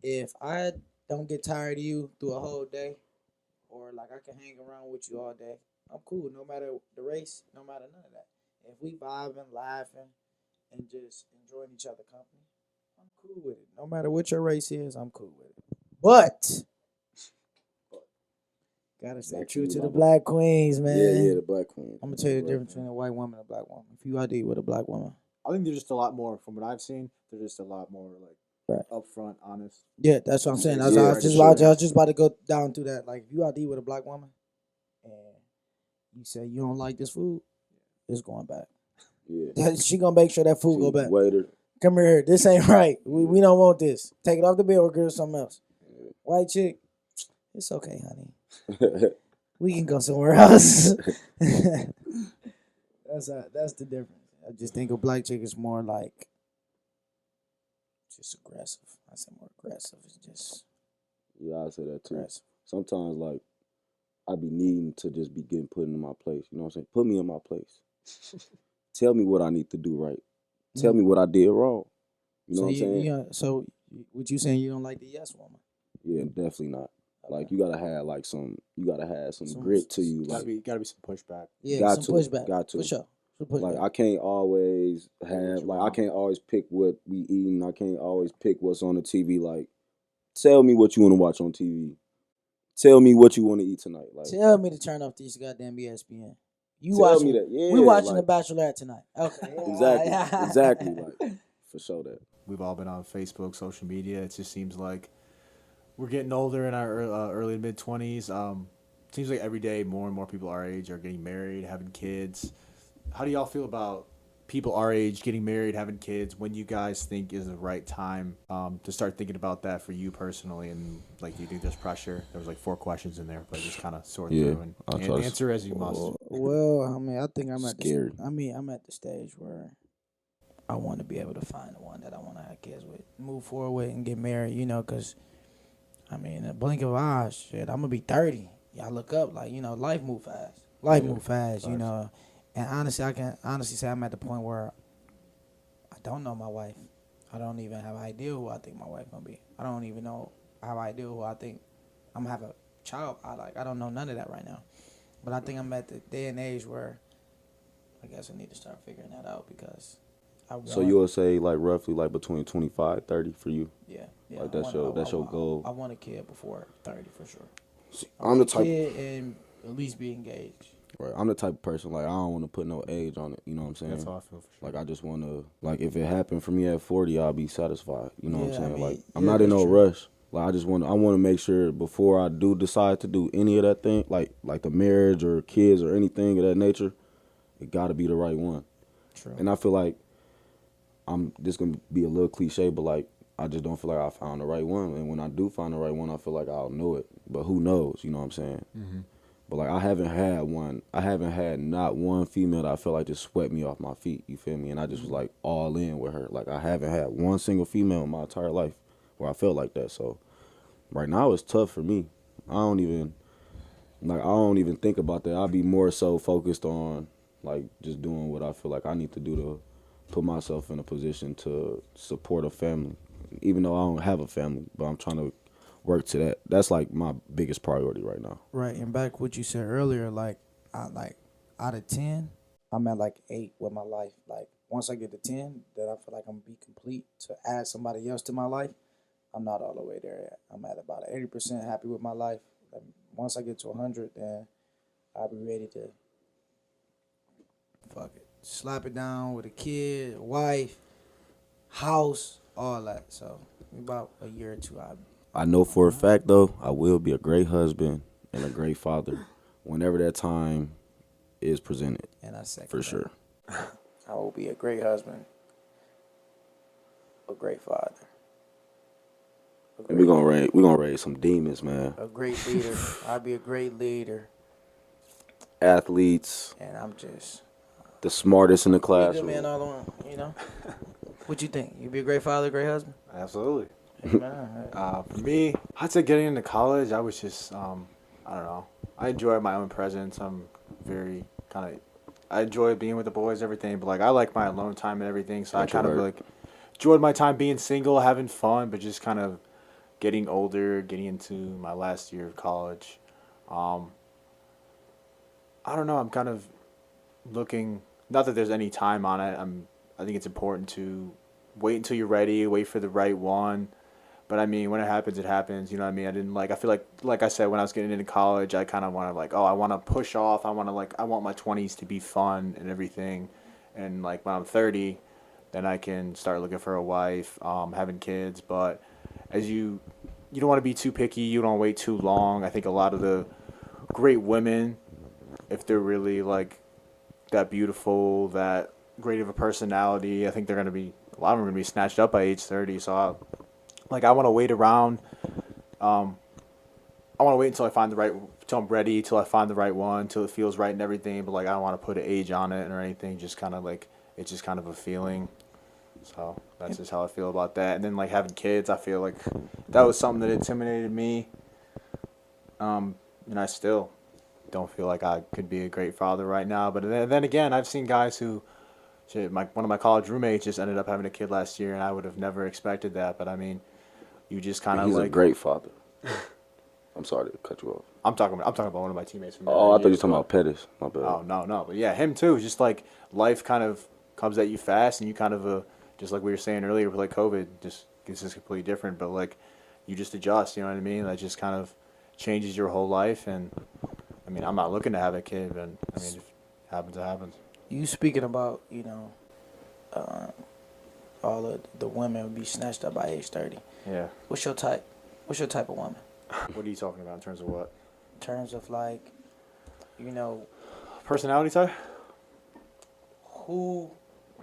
If I don't get tired of you through a whole day, or like I can hang around with you all day, I'm cool. No matter the race, no matter none of that. If we vibing, laughing, and just enjoying each other company, I'm cool with it. No matter what your race is, I'm cool with it. But gotta stay Back to true you, to the Robert. black queens, man. Yeah, the black queen. I'm gonna tell you the Right. difference between a white woman and a black woman. If you ID with a black woman, I think they're just a lot more, from what I've seen, they're just a lot more like Right. upfront, honest. yeah, that's what I'm saying. I was, Yeah, I was for just sure. about to, I was just about to go down through that. Like, if you ID with a black woman, and you say you don't like this food, it's going back. Yeah. She gonna make sure that food go back. Waiter. Come here, this ain't right. We don't want this. Take it off the bill or give her something else. White chick, it's okay, honey. We can go somewhere else. That's the difference. I just think a black chick is more like just aggressive. I say more aggressive. It's just Yeah, I say that too. aggressive. Sometimes like I be needing to just be getting put in my place. You know what I'm saying? Put me in my place. Tell me what I need to do right. Tell me what I did wrong. You know what I'm saying? So what you saying? You don't like the yes woman? Yeah, definitely not. Like Okay. you gotta have like some Some- grit to you. Gotta Like be some pushback. Yeah, got some to, pushback. got to. For sure. Some pushback. like I can't always have like I can't always pick what we eating. I can't always pick what's on the TV. Like tell me what you want to watch on TV. Tell me what you want to eat tonight. Like Tell me to turn off these goddamn ESPN. You tell watching? me that. Yeah, we watching like, The Bachelorette tonight. Okay. Exactly. Exactly. Like for sure that. We've all been on Facebook, social media. It just seems like we're getting older in our early and mid 20s. Seems like every day more and more people our age are getting married, having kids. How do y'all feel about people our age getting married, having kids? When do you guys think is the right time to start thinking about that for you personally? And like, do you think there's pressure? There was like 4 questions in there, but just kind of sort Yeah, through I'll and try to answer as you must. Well, I mean, I think Scared. I'm at the stage where I want to be able to find the one that I want to have kids with, move forward with, and get married. You know, because I mean, in a blink of an eye, shit, I'm gonna be 30. Y'all look up, like, you know, life move fast. Life move fast, you know. And honestly, I can honestly say I'm at the point where I don't know my wife. I don't even have an idea who I think my wife gonna be. I don't even know have an idea who I think I'm gonna have a child. I don't know none of that right now. But I think I'm at the day and age where I guess I need to start figuring that out because I want. So you would say like roughly like between 25, 30 for you? Yeah. Like that's your goal. I want a kid before 30 for sure. I'm the type. Kid and at least be engaged. Right. I'm the type of person like I don't want to put no age on it. You know what I'm saying? That's how I feel for sure. Like I just want to like if it happened for me at 40, I'll be satisfied. You know what I'm Yeah, saying? I mean, Like yeah, I'm not in that's no true. rush. Like I want to make sure before I do decide to do any of that thing, like the marriage or kids or anything of that nature, it got to be the right one. True. And I feel like I'm just gonna be a little cliche, but like I just don't feel like I found the right one. And when I do find the right one, I feel like I'll know it. But who knows? You know what I'm saying? Mm-hmm. But like I haven't had not one female that I felt like just swept me off my feet. You feel me? And I just was like all in with her. Like I haven't had one single female in my entire life where I felt like that. So right now it's tough for me. I don't even think about that. I'll be more so focused on like just doing what I feel like I need to do to put myself in a position to support a family. Even though I don't have a family, but I'm trying to work to that. That's like my biggest priority right now. Right, and back what you said earlier, like out of 10, I'm at like 8 with my life. Like once I get to 10, then I feel like I'm gonna be complete. To add somebody else to my life, I'm not all the way there yet. I'm at about 80% happy with my life. Once I get to 100, then I'll be ready to fuck it, slap it down with a kid, wife, house, all that. So about a year or two, I know for a fact though, I will be a great husband and a great father whenever that time is presented. and I second For that. sure. I will be a great husband, a great father, And we're gonna raise some demons, man. a great leader. I'll be a great leader, Athletes, and I'm just the smartest in the leader, classroom. man. All on, you know. What you think? You be a great father, a great husband? Absolutely. Amen. For me, I'd say getting into college, I was just, I don't know. I enjoy my own presence. I'm very I enjoy being with the boys, everything, but like I like my alone time and everything. So I kind of Introvert. like enjoyed my time being single, having fun, but just kind of getting older, getting into my last year of college. I don't know. I'm kind of looking. Not that there's any time on it. I think it's important to wait until you're ready. Wait for the right one. But I mean, when it happens, it happens. You know what I mean? I feel like I said, when I was getting into college, I kind of want to like, oh, I want to push off. I want my 20s to be fun and everything. And like when I'm 30, then I can start looking for a wife, having kids. But as you don't want to be too picky. You don't wait too long. I think a lot of the great women, if they're really like that beautiful, that great of a personality, I think a lot of them are going to be snatched up by age 30. So I want to wait around. I want to wait until I find till I'm ready, till I find the right one, till it feels right and everything. But like, I don't want to put an age on it or anything. Just kind of like, it's just kind of a feeling. So that's just how I feel about that. And then like having kids, I feel like that was something that intimidated me. And I still don't feel like I could be a great father right now. But then again, I've seen guys who, one of my college roommates just ended up having a kid last year, and I would have never expected that. But I mean, you just kind of He's like. a great father. I'm sorry to cut you off. I'm talking about one of my teammates from. Oh, I thought you were talking about Pettis. My bad. Oh no, but yeah, him too. Just like life kind of comes at you fast, and you kind of just like we were saying earlier with like COVID, just it's just completely different. But like, you just adjust. You know what I mean? That just kind of changes your whole life. And I mean, I'm not looking to have a kid, but I mean, if it happens, it happens. You speaking about, all of the women would be snatched up by age 30. Yeah. What's your type? What's your type of woman? What are you talking about in terms of what? In terms of like, you know, Personality type? who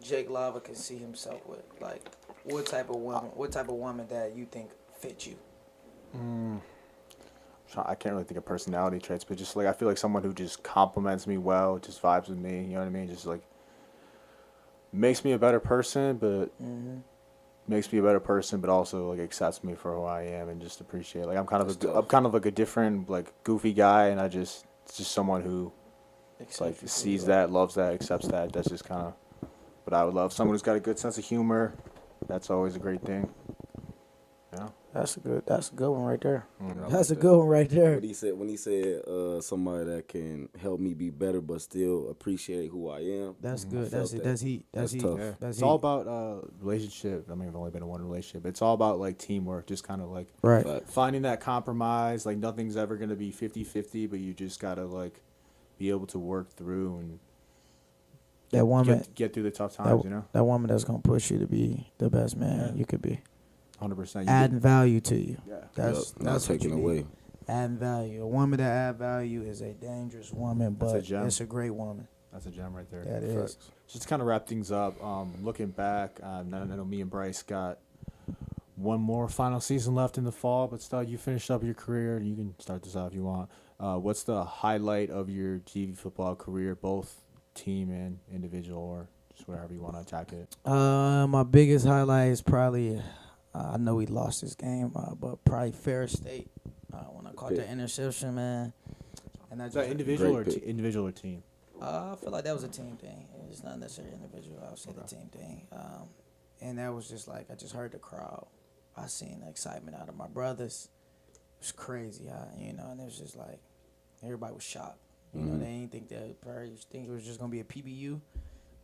Jake Lava can see himself with. Like, what type of woman that you think fits you? I can't really think of personality traits, but just like I feel like someone who just compliments me well, just vibes with me. You know what I mean? Just like makes me a better person, but also like accepts me for who I am and just appreciate. Like I'm kind of like a different like goofy guy, and it's just someone who like sees that, loves that, accepts that. That's just kind of what I would love. Someone who's got a good sense of humor. That's always a great thing. Yeah. That's a good one right there. I That's like a good one right there. when he said somebody that can help me be better but still appreciate who I am. That's good. felt that. That's heat. That's heat. tough. Yeah. That's It's all about relationship. I mean, I've only been in one relationship. It's all about like teamwork, just kind of like right. But finding that compromise. Like nothing's ever going to be 50-50, but you just got to like be able to work through and That woman, get through the tough times, you know? that woman that's gonna push you to be the best man you could be, 100%. adding value to you. Yeah. That's not what taking you need. away. Adding value. A woman that add value is a dangerous woman, That's a but gem. it's a great woman. That's a gem right there. That is. Just to kind of wrap things up, looking back, I know me and Bryce got one more final season left in the fall, but still, you finished up your career. You can start this out if you want. What's the highlight of your TV football career, both team and individual, or just whatever you want to attack it? My biggest highlight is probably, I know we lost this game, but probably Ferris State when I caught the interception, man. And Is that individual or Great pick. individual or team? I feel like that was a team thing. It's not necessarily individual. I would say the team thing. And that was just like I just heard the crowd. I seen the excitement out of my brothers. It was crazy, and it was just like everybody was shocked. You know, they didn't think that probably think it was just gonna be a PBU,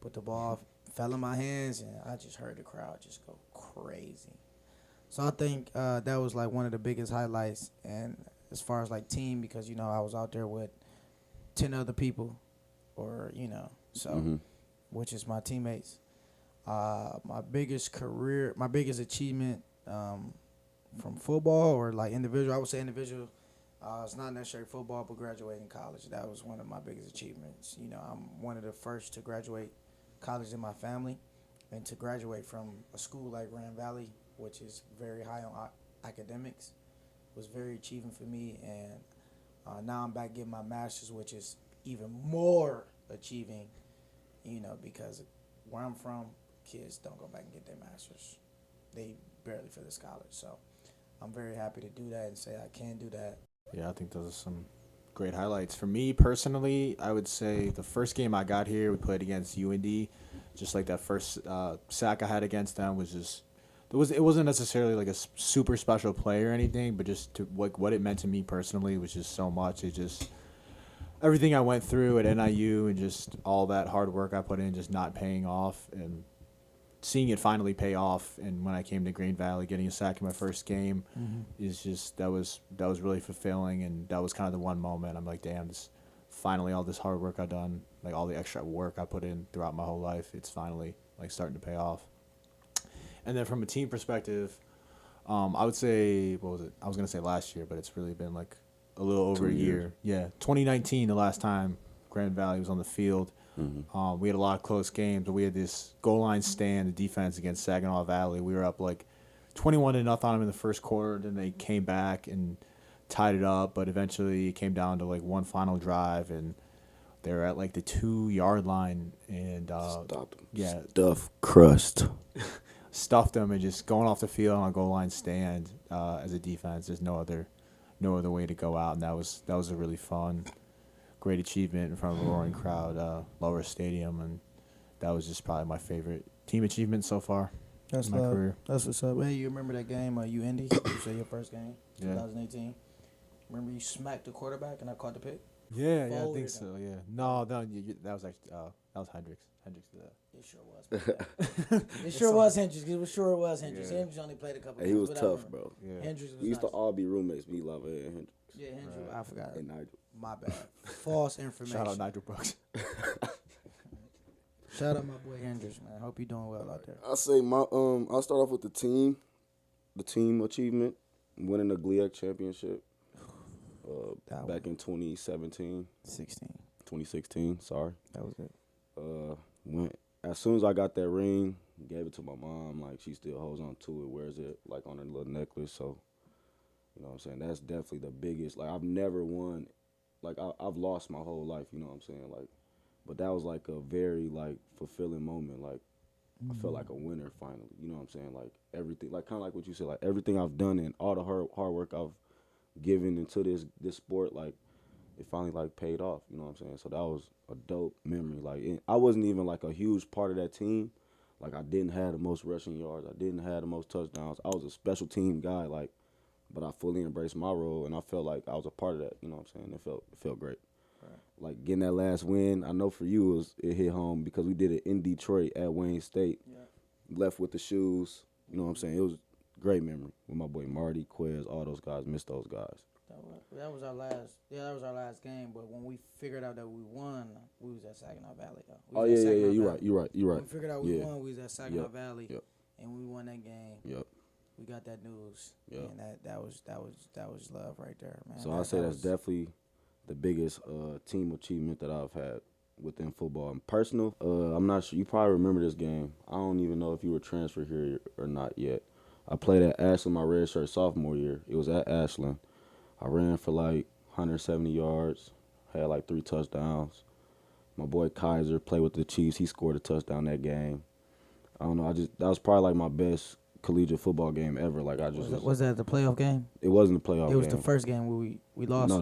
but the ball fell in my hands, and I just heard the crowd just go crazy. So I think that was like one of the biggest highlights, and as far as like team, because I was out there with 10 other people, or which is my teammates. My biggest achievement from football or like individual, I would say individual. It's not necessarily football, but graduating college. That was one of my biggest achievements. I'm one of the first to graduate college in my family, and to graduate from a school like Grand Valley, which is very high on academics, was very achieving for me. And now I'm back getting my master's, which is even more achieving, because where I'm from, kids don't go back and get their master's. They barely finish college. So I'm very happy to do that and say I can do that. Yeah, I think those are some great highlights. For me personally, I would say the first game I got here, we played against UND. Just like that first sack I had against them was just it wasn't necessarily like a super special play or anything, but just to what it meant to me personally was just so much. It just everything I went through at NIU and just all that hard work I put in just not paying off, and seeing it finally pay off. And when I came to Green Valley, getting a sack in my first game is just that was really fulfilling. And that was kind of the one moment I'm like, damn, this finally all this hard work I've done, like all the extra work I put in throughout my whole life, it's finally like starting to pay off. And then from a team perspective, I would say, what was it? I was gonna say last year, but it's really been like a little over a year. Yeah, 2019, the last time Grand Valley was on the field. We had a lot of close games, but we had this goal line stand, the defense against Saginaw Valley. We were up like 21-0 on them in the first quarter. Then they came back and tied it up, but eventually it came down to like one final drive, and they were at like the 2-yard line, and Stopped them. yeah, Stuff crust. stuffed them and just going off the field on a goal line stand as a defense. There's no other way to go out, and that was a really fun, great achievement in front of a roaring crowd, Lower Stadium, and that was just probably my favorite team achievement so far in my career. That's what's up. Hey, you remember that game, UND? You say your first game, Yeah. 2018. Remember you smacked the quarterback and I caught the pick? Yeah, I Folded think him. so. Yeah, no, that was actually that was Hendricks. Hendricks did that. It sure was. It sure was Hendricks. It was Hendricks. Yeah. Hendricks only played a couple Hey, he games. was but I tough, remember. bro. Yeah. Hendricks was We used to nice. all be roommates, me, Lava, and Hendrix. Yeah, Hendricks. I forgot. And Nigel. My bad. False information. Shout out Nigel Brooks. Shout out my boy Hendricks, man. Hope you doing well out there. I'll say I'll start off with the team achievement. winning the GLIAC championship That back in 2017, 16. 2016, sorry. That was it. Went as soon as I got that ring, gave it to my mom. Like, she still holds on to it, wears it like on her little necklace. So, you know what I'm saying? That's definitely the biggest. Like, I've never won. Like, I've lost my whole life, you know what I'm saying? Like, but that was like a very like fulfilling moment. Like, I felt like a winner finally. You know what I'm saying? Like, everything, like kind of like what you said, like everything I've done and all the hard work I've given into this sport, like it finally like paid off. You know what I'm saying? So that was a dope memory. Like, I wasn't even like a huge part of that team. Like, I didn't have the most rushing yards. I didn't have the most touchdowns. I was a special team guy. Like, but I fully embraced my role, and I felt like I was a part of that. You know what I'm saying? It felt great. Right. Like, getting that last win, I know for you it hit home because we did it in Detroit at Wayne State. Yeah. Left with the shoes. You know what I'm saying? It was a great memory with my boy Marty, Quez, all those guys. Missed those guys. That was our last. Yeah, that was our last game. But when we figured out that we won, we was at Saginaw Valley though. Oh yeah. You're right. When we figured out we Yeah. won, we was at Saginaw Yep. Valley, Yep. and we won that game. Yep. We got that news, Yep. and that was love right there, man. So I say that's definitely the biggest team achievement that I've had within football. And personal, I'm not sure. You probably remember this game. I don't even know if you were transferred here or not yet. I played at Ashland my redshirt sophomore year. It was at Ashland. I ran for like 170 yards, had like 3 touchdowns. My boy Kaiser played with the Chiefs. He scored a touchdown that game. I don't know. That was probably like my best collegiate football game ever. Like, I just was that the playoff game? It wasn't a playoff game. It was the first game where we lost. No,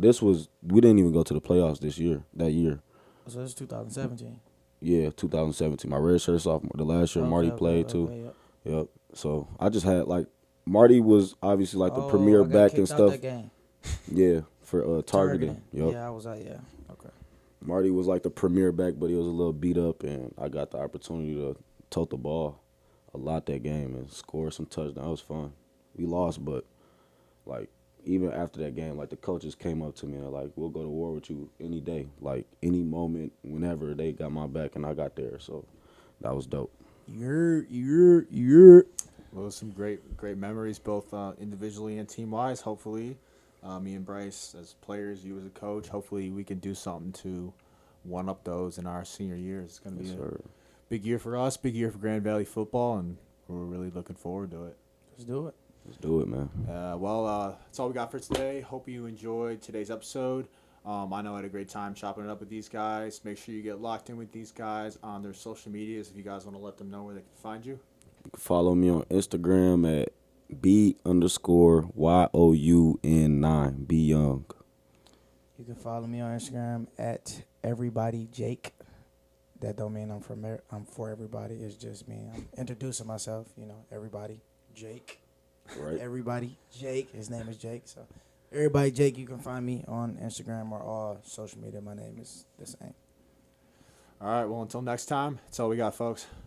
we didn't even go to the playoffs that year. So this is 2017. Yeah, 2017. My redshirt sophomore. The last year Marty played too. Okay, yep. Yep. So I just had like Marty was obviously like the premier I got back and kicked out stuff. that game. Yeah, for targeting. Yep. Yeah, I was out. Yeah. Okay. Marty was like the premier back, but he was a little beat up, and I got the opportunity to tote the ball a lot that game and score some touchdowns. It was fun. We lost, but like even after that game, like the coaches came up to me and like, "We'll go to war with you any day, like any moment, whenever." They got my back and I got there, so that was dope. Well, some great memories, both individually and team-wise. Hopefully, me and Bryce as players, you as a coach, hopefully we can do something to one-up those in our senior years. It's going to be a big year for us, big year for Grand Valley football, and we're really looking forward to it. Let's do it. Let's do it, man. That's all we got for today. Hope you enjoyed today's episode. I know I had a great time chopping it up with these guys. Make sure you get locked in with these guys on their social medias if you guys want to let them know where they can find you. You can follow me on Instagram at B_YOUN9, B Young. You can follow me on Instagram at everybodyjake. That don't mean I'm for everybody. It's just me. I'm introducing myself. You know, everybody Jake. Right. Everybody Jake. His name is Jake. So everybody Jake. You can find me on Instagram or all social media. My name is the same. All right, well, until next time, that's all we got, folks.